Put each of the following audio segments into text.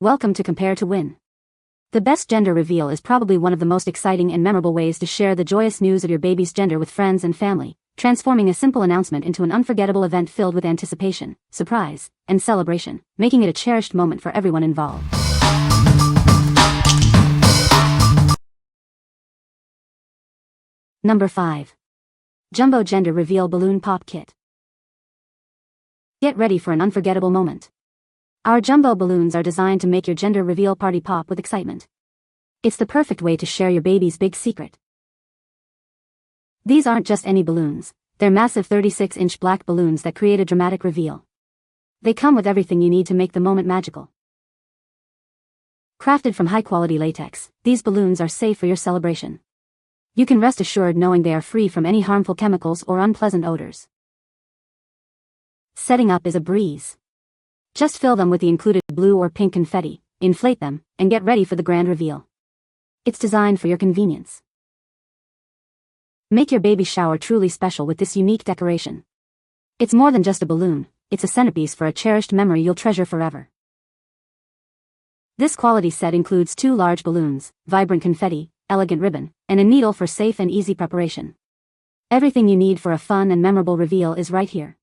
Welcome to Compare to Win. The best gender reveal is probably one of the most exciting and memorable ways to share the joyous news of your baby's gender with friends and family, transforming a simple announcement into an unforgettable event filled with anticipation, surprise, and celebration, making it a cherished moment for everyone involved. Number 5. Jumbo Gender Reveal Balloon Pop Kit. Get ready for an unforgettable moment. Our jumbo balloons are designed to make your gender reveal party pop with excitement. It's the perfect way to share your baby's big secret. These aren't just any balloons, they're massive 36-inch black balloons that create a dramatic reveal. They come with everything you need to make the moment magical. Crafted from high-quality latex, these balloons are safe for your celebration. You can rest assured knowing they are free from any harmful chemicals or unpleasant odors. Setting up is a breeze. Just fill them with the included blue or pink confetti, inflate them, and get ready for the grand reveal. It's designed for your convenience. Make your baby shower truly special with this unique decoration. It's more than just a balloon, it's a centerpiece for a cherished memory you'll treasure forever. This quality set includes 2 large balloons, vibrant confetti, elegant ribbon, and a needle for safe and easy preparation. Everything you need for a fun and memorable reveal is right here.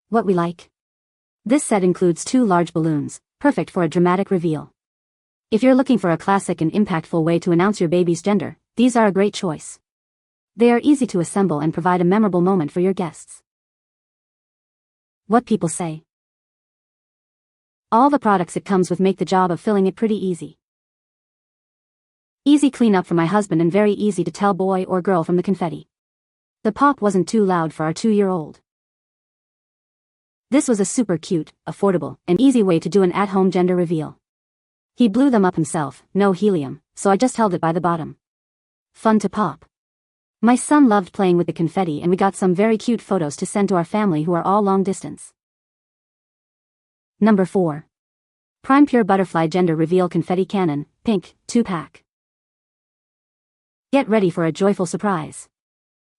What we like. This set includes 2 large balloons, perfect for a dramatic reveal. If you're looking for a classic and impactful way to announce your baby's gender, these are a great choice. They are easy to assemble and provide a memorable moment for your guests. What people say. All the products it comes with make the job of filling it pretty easy. Easy cleanup for my husband and very easy to tell boy or girl from the confetti. The pop wasn't too loud for our 2-year-old. This was a super cute, affordable, and easy way to do an at-home gender reveal. He blew them up himself, no helium, so I just held it by the bottom. Fun to pop. My son loved playing with the confetti and we got some very cute photos to send to our family who are all long distance. Number 4. PrimePure Butterfly Gender Reveal Confetti Cannon, Pink, 2-pack. Get ready for a joyful surprise.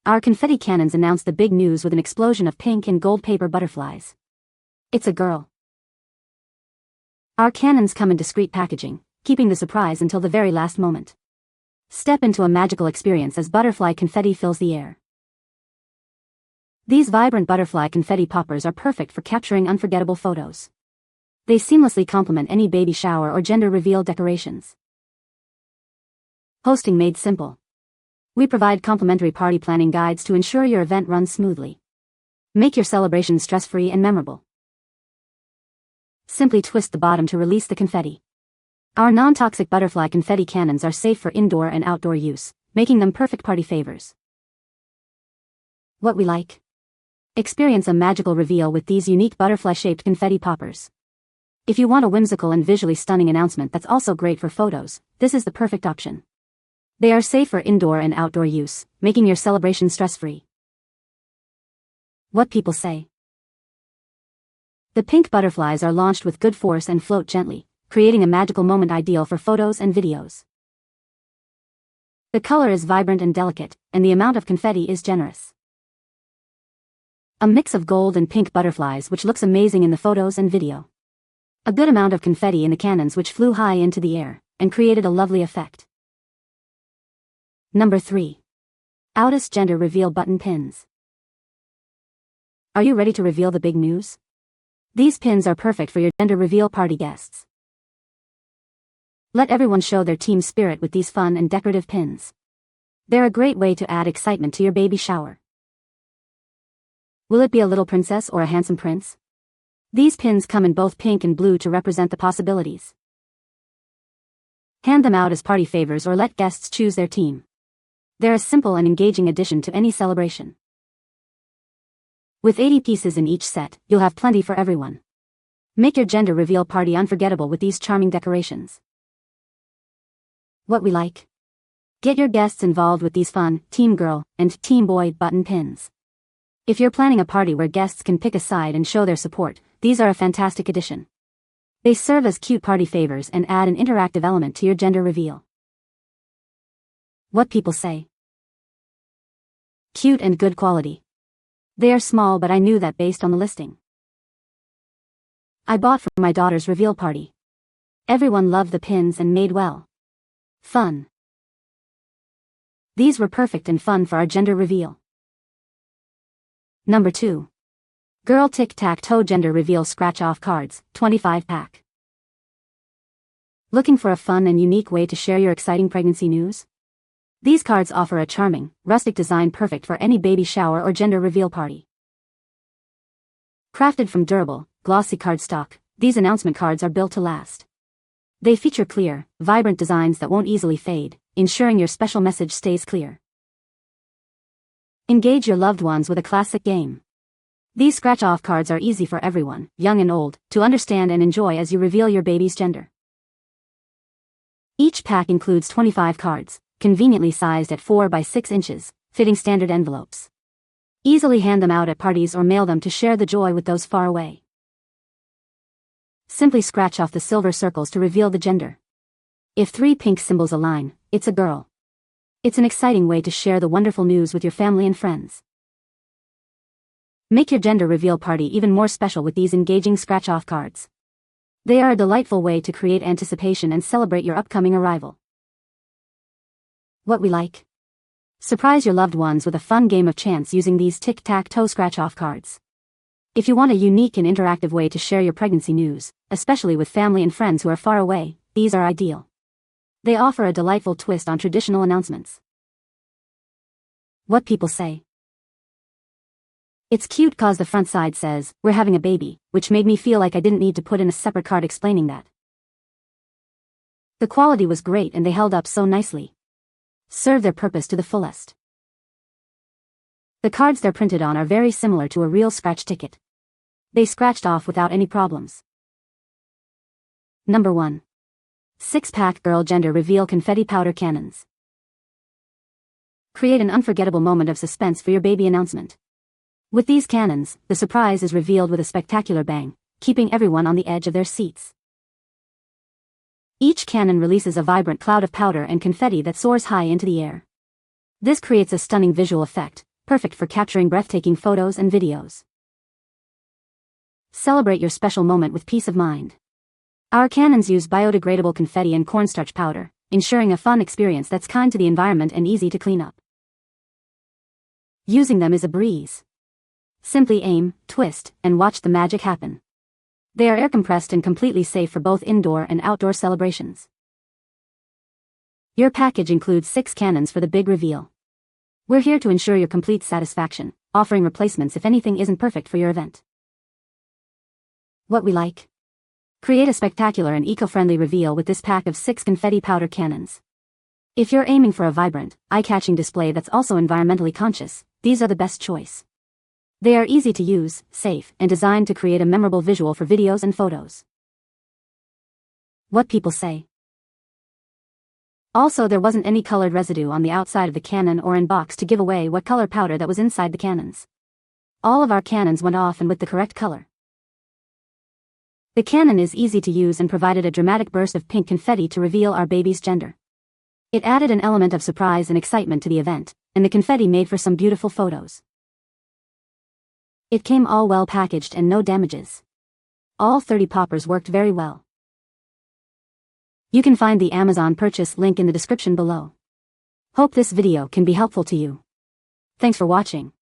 Our confetti cannons announce the big news with an explosion of pink and gold paper butterflies. It's a girl. Our cannons come in discreet packaging, keeping the surprise until the very last moment. Step into a magical experience as butterfly confetti fills the air. These vibrant butterfly confetti poppers are perfect for capturing unforgettable photos. They seamlessly complement any baby shower or gender reveal decorations. Hosting made simple. We provide complimentary party planning guides to ensure your event runs smoothly. Make your celebration stress-free and memorable. Simply twist the bottom to release the confetti. Our non-toxic butterfly confetti cannons are safe for indoor and outdoor use, making them perfect party favors. What we like. Experience a magical reveal with these unique butterfly-shaped confetti poppers. If you want a whimsical and visually stunning announcement that's also great for photos, this is the perfect option. They are safe for indoor and outdoor use, making your celebration stress-free. What people say. The pink butterflies are launched with good force and float gently, creating a magical moment ideal for photos and videos. The color is vibrant and delicate, and the amount of confetti is generous. A mix of gold and pink butterflies which looks amazing in the photos and video. A good amount of confetti in the cannons which flew high into the air, and created a lovely effect. Number 3. Outus Gender Reveal Button Pins. Are you ready to reveal the big news? These pins are perfect for your gender reveal party guests. Let everyone show their team spirit with these fun and decorative pins. They're a great way to add excitement to your baby shower. Will it be a little princess or a handsome prince? These pins come in both pink and blue to represent the possibilities. Hand them out as party favors or let guests choose their team. They're a simple and engaging addition to any celebration. With 80 pieces in each set, you'll have plenty for everyone. Make your gender reveal party unforgettable with these charming decorations. What we like. Get your guests involved with these fun, Team Girl, and Team Boy button pins. If you're planning a party where guests can pick a side and show their support, these are a fantastic addition. They serve as cute party favors and add an interactive element to your gender reveal. What people say. Cute and good quality. They are small, but I knew that based on the listing. I bought for my daughter's reveal party. Everyone loved the pins and made well. Fun. These were perfect and fun for our gender reveal. Number 2. Girl Tic-Tac-Toe Gender Reveal Scratch-Off Cards, 25 pack. Looking for a fun and unique way to share your exciting pregnancy news? These cards offer a charming, rustic design perfect for any baby shower or gender reveal party. Crafted from durable, glossy cardstock, these announcement cards are built to last. They feature clear, vibrant designs that won't easily fade, ensuring your special message stays clear. Engage your loved ones with a classic game. These scratch-off cards are easy for everyone, young and old, to understand and enjoy as you reveal your baby's gender. Each pack includes 25 cards, conveniently sized at 4 by 6 inches, fitting standard envelopes. Easily hand them out at parties or mail them to share the joy with those far away. Simply scratch off the silver circles to reveal the gender. If 3 pink symbols align, it's a girl. It's an exciting way to share the wonderful news with your family and friends. Make your gender reveal party even more special with these engaging scratch-off cards. They are a delightful way to create anticipation and celebrate your upcoming arrival. What we like? Surprise your loved ones with a fun game of chance using these tic-tac-toe scratch-off cards. If you want a unique and interactive way to share your pregnancy news, especially with family and friends who are far away, these are ideal. They offer a delightful twist on traditional announcements. What people say. It's cute cause the front side says, "We're having a baby," which made me feel like I didn't need to put in a separate card explaining that. The quality was great and they held up so nicely. Serve their purpose to the fullest. The cards they're printed on are very similar to a real scratch ticket. They scratched off without any problems. Number 1. 6-pack Girl Gender Reveal Confetti Powder Cannons. Create an unforgettable moment of suspense for your baby announcement. With these cannons, the surprise is revealed with a spectacular bang, keeping everyone on the edge of their seats. Each cannon releases a vibrant cloud of powder and confetti that soars high into the air. This creates a stunning visual effect, perfect for capturing breathtaking photos and videos. Celebrate your special moment with peace of mind. Our cannons use biodegradable confetti and cornstarch powder, ensuring a fun experience that's kind to the environment and easy to clean up. Using them is a breeze. Simply aim, twist, and watch the magic happen. They are air compressed and completely safe for both indoor and outdoor celebrations. Your package includes 6 cannons for the big reveal. We're here to ensure your complete satisfaction, offering replacements if anything isn't perfect for your event. What we like? Create a spectacular and eco-friendly reveal with this pack of 6 confetti powder cannons. If you're aiming for a vibrant, eye-catching display that's also environmentally conscious, these are the best choice. They are easy to use, safe, and designed to create a memorable visual for videos and photos. What people say. Also, there wasn't any colored residue on the outside of the cannon or in box to give away what color powder that was inside the cannons. All of our cannons went off and with the correct color. The cannon is easy to use and provided a dramatic burst of pink confetti to reveal our baby's gender. It added an element of surprise and excitement to the event, and the confetti made for some beautiful photos. It came all well packaged and no damages. All 30 poppers worked very well. You can find the Amazon purchase link in the description below. Hope this video can be helpful to you. Thanks for watching.